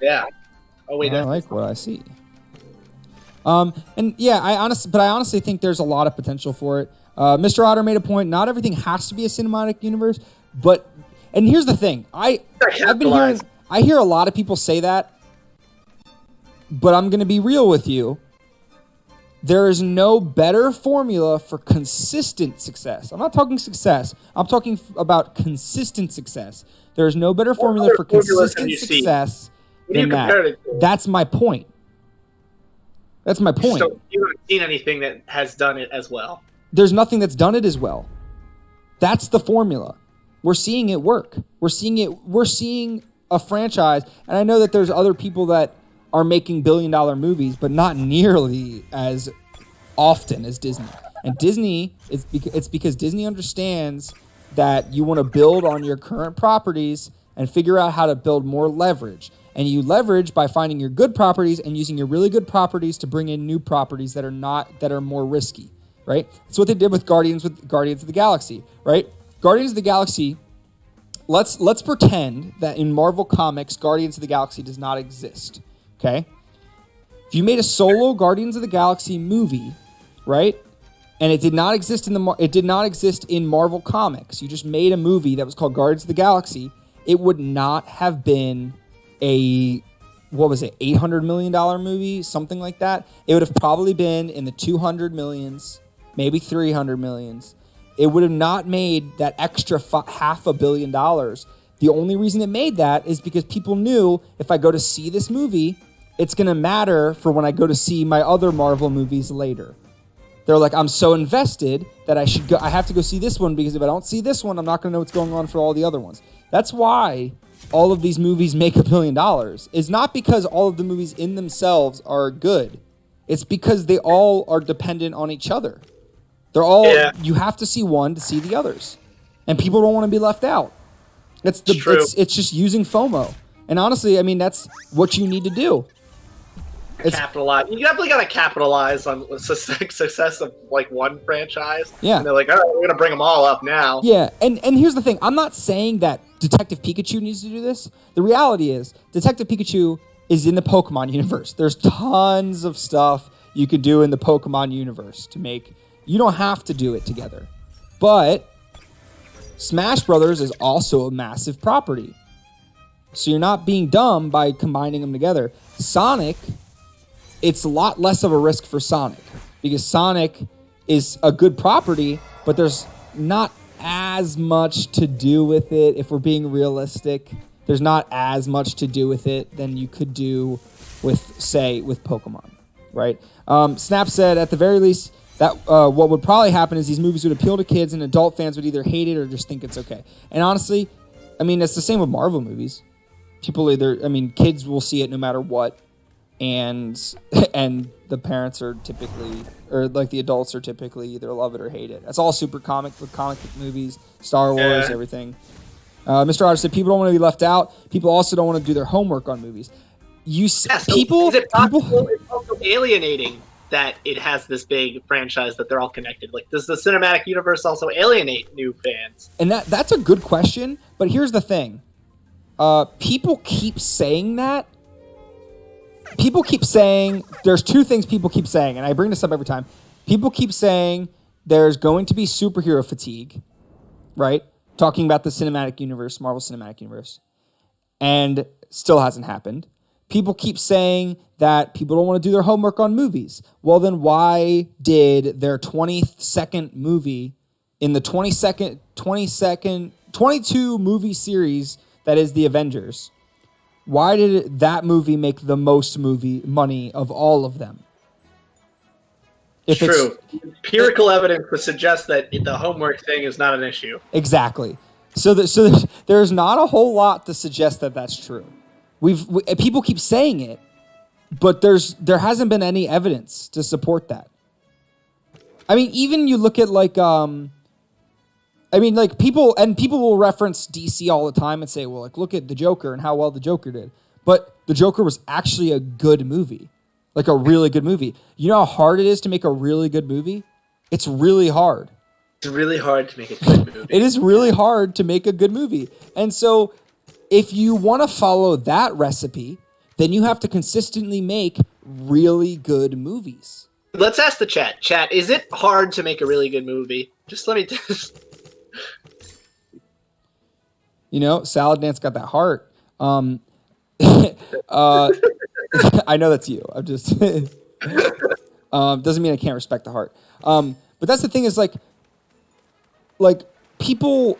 Yeah. Oh wait, I like what I see. And yeah, I honestly think there's a lot of potential for it. Mr. Otter made a point. Not everything has to be a cinematic universe, but and here's the thing. I hear a lot of people say that, but I'm going to be real with you. There is no better formula for consistent success. I'm not talking success. I'm talking about consistent success. There is no better formula for consistent success than that. That's my point. That's my point. So you haven't seen anything that has done it as well. There's nothing that's done it as well. That's the formula. We're seeing it work. We're seeing a franchise, and I know that there's other people that are making billion-dollar movies, but not nearly as often as Disney. And Disney, it's because Disney understands that you want to build on your current properties and figure out how to build more leverage. And you leverage by finding your good properties and using your really good properties to bring in new properties that are more risky, right? That's what they did with Guardians of the Galaxy, right? Guardians of the Galaxy, let's pretend that in Marvel Comics, Guardians of the Galaxy does not exist, okay? If you made a solo Guardians of the Galaxy movie, right? And it did not exist in Marvel Comics. You just made a movie that was called Guardians of the Galaxy. It would not have been a $800 million movie, something like that. It would have probably been in the 200 millions, maybe 300 millions. It would have not made that extra $500 million. The only reason it made that is because people knew if I go to see this movie, it's going to matter for when I go to see my other Marvel movies later. They're like, I'm so invested that I have to go see this one, because if I don't see this one, I'm not going to know what's going on for all the other ones. That's why all of these movies make $1 billion. It's not because all of the movies in themselves are good. It's because they all are dependent on each other. You have to see one to see the others. And people don't want to be left out. It's just using FOMO. And honestly, I mean, that's what you need to do. Capitalize. You definitely got to capitalize on the success of like one franchise. Yeah. And they're like, all right, we're going to bring them all up now. Yeah. And here's the thing. I'm not saying that Detective Pikachu needs to do this. The reality is Detective Pikachu is in the Pokemon universe. There's tons of stuff you could do in the Pokemon universe to make. You don't have to do it together. But Smash Brothers is also a massive property. So you're not being dumb by combining them together. Sonic, it's a lot less of a risk for Sonic because Sonic is a good property, but there's not as much to do with it. If we're being realistic, there's not as much to do with it than you could do with Pokemon, right? Snap said, at the very least, that what would probably happen is these movies would appeal to kids and adult fans would either hate it or just think it's okay. And honestly, I mean, it's the same with Marvel movies. Kids will see it no matter what. And the parents are typically, or like the adults are typically either love it or hate it. That's all super comic book movies, Star Wars, everything. Mr. Otter said people don't want to be left out. People also don't want to do their homework on movies. Is it possible it's also alienating that it has this big franchise that they're all connected? Like, does the cinematic universe also alienate new fans? And that's a good question. But here's the thing: people keep saying that. People keep saying, there's two things people keep saying, and I bring this up every time. People keep saying there's going to be superhero fatigue, right? Talking about the cinematic universe, Marvel Cinematic Universe, and still hasn't happened. People keep saying that people don't want to do their homework on movies. Well, then why did their 22nd movie in the 22 movie series that is the Avengers, why did that movie make the most money of all of them? True. Empirical evidence would suggest that the homework thing is not an issue. Exactly. So there's not a whole lot to suggest that that's true. People keep saying it, but there hasn't been any evidence to support that. I mean, even you look at people will reference DC all the time and say, well, like, look at the Joker and how well the Joker did. But the Joker was actually a good movie, like a really good movie. You know how hard it is to make a really good movie? It's really hard. It's really hard to make a good movie. It is really hard to make a good movie. And so if you want to follow that recipe, then you have to consistently make really good movies. Let's ask the chat. Chat, is it hard to make a really good movie? Just let me... Salad Dance got that heart. I know that's you. I'm just... doesn't mean I can't respect the heart. But that's the thing is, like people...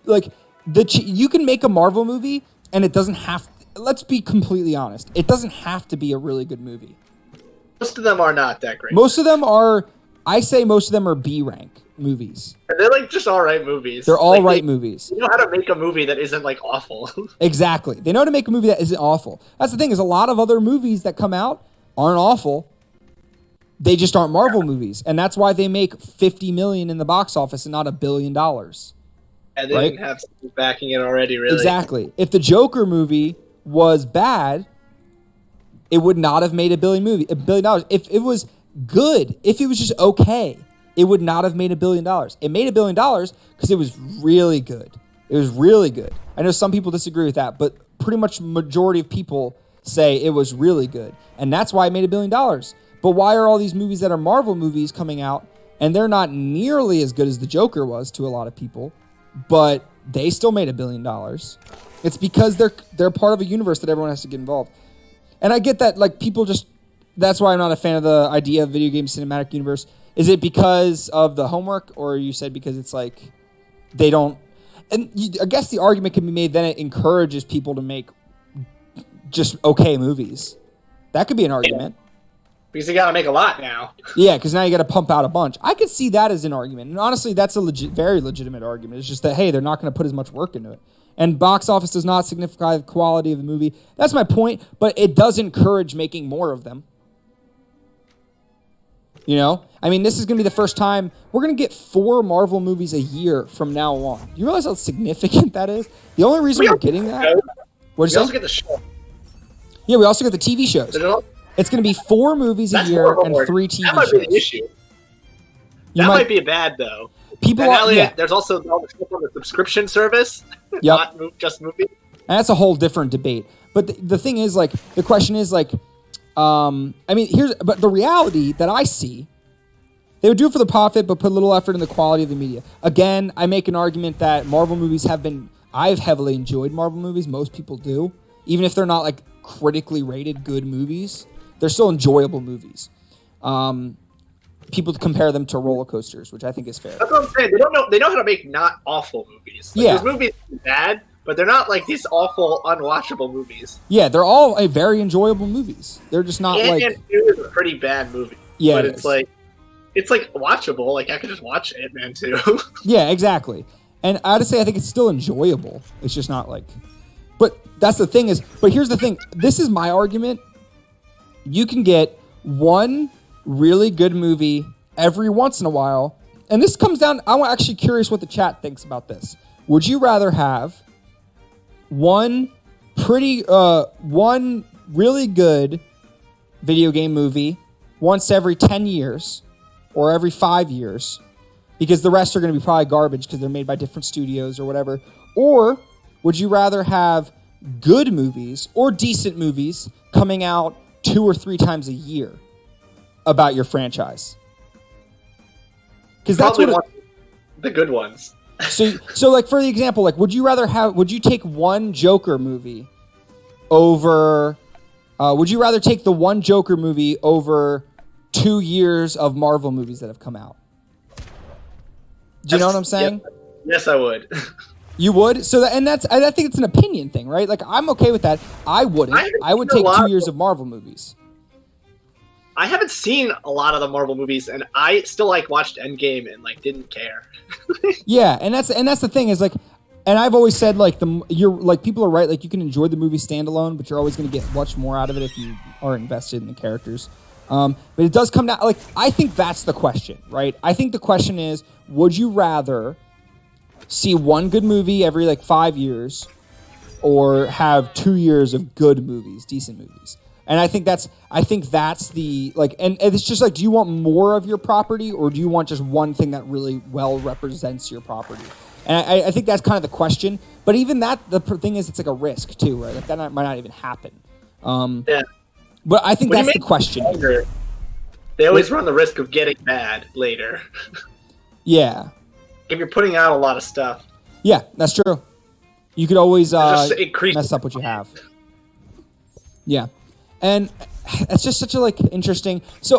you can make a Marvel movie, and it doesn't have... Let's be completely honest. It doesn't have to be a really good movie. Most of them are not that great. Most of them are... I say most of them are B-rank movies. And they're like just all right movies. They're all right movies. They know how to make a movie that isn't like awful. Exactly. They know how to make a movie that isn't awful. That's the thing, is a lot of other movies that come out aren't awful. They just aren't Marvel movies. And that's why they make $50 million in the box office and not $1 billion. And they didn't have something backing it already, really. Exactly. If the Joker movie was bad, it would not have made $1 billion. If it was good, if it was just okay, it would not have made $1 billion. It made $1 billion because it was really good. It was really good. I know some people disagree with that, but pretty much majority of people say it was really good. And that's why it made $1 billion. But why are all these movies that are Marvel movies coming out, and they're not nearly as good as the Joker was to a lot of people, but they still made $1 billion? It's because they're part of a universe that everyone has to get involved. And I get that, like, people just... That's why I'm not a fan of the idea of video game cinematic universe. Is it because of the homework, or you said because it's like they don't... And I guess the argument can be made then it encourages people to make just okay movies. That could be an argument. Because you got to make a lot now. Yeah, because now you got to pump out a bunch. I could see that as an argument. And honestly, that's a very legitimate argument. It's just that, hey, they're not going to put as much work into it. And box office does not signify the quality of the movie. That's my point, but it does encourage making more of them. I mean, this is going to be the first time we're going to get 4 Marvel movies a year from now on. Do you realize how significant that is? The only reason we're getting that... We also get the show. Yeah, we also get the TV shows. It's going to be 4 movies a year and 3 TV shows. That might be an issue. Might be bad, though. There's also all the stuff on the subscription service, not just movies. And that's a whole different debate. But the thing is, like, the question is, like... but the reality that I see, they would do it for the profit, but put a little effort in the quality of the media. Again, I make an argument that Marvel movies I've heavily enjoyed Marvel movies. Most people do. Even if they're not like critically rated good movies, they're still enjoyable movies. People compare them to roller coasters, which I think is fair. That's what I'm saying. They know how to make not awful movies. These movies are bad, but they're not like these awful, unwatchable movies. Yeah, they're all very enjoyable movies. They're just not Ant-Man 2 is a pretty bad movie. Yeah, but it's like watchable. Like I could just watch Ant-Man 2. Yeah, exactly. And I would say I think it's still enjoyable. It's just not like... But that's the thing is... But here's the thing. This is my argument. You can get one really good movie every once in a while. And this comes down... I'm actually curious what the chat thinks about this. Would you rather have one really good video game movie once every 10 years or every 5 years, because the rest are going to be probably garbage because they're made by different studios or whatever? Or would you rather have good movies or decent movies coming out 2 or 3 times a year about your franchise? Because that's what the good ones. So like for the example, like would you take one Joker movie over? Would you rather take the one Joker movie over 2 years of Marvel movies that have come out? Do you know what I'm saying? Yes, I would. You would? So I think it's an opinion thing, right? Like I'm okay with that. I wouldn't. I would take 2 years of Marvel movies. I haven't seen a lot of the Marvel movies, and I still watched Endgame and didn't care. Yeah, and that's the thing is and I've always said people are right. Like you can enjoy the movie standalone, but you're always going to get much more out of it if you are invested in the characters. But it does come down. I think that's the question, right? I think the question is, would you rather see one good movie every 5 years, or have 2 years of good movies, decent movies? And I think that's the and it's just do you want more of your property, or do you want just one thing that really well represents your property? And I think that's kind of the question. But even that, the thing is, it's like a risk too, right? Like that might not even happen. Yeah. But I think that's the question. They always run the risk of getting bad later. Yeah. If you're putting out a lot of stuff. Yeah, that's true. You could always increase mess up what you have. Yeah. And it's just such a like interesting. So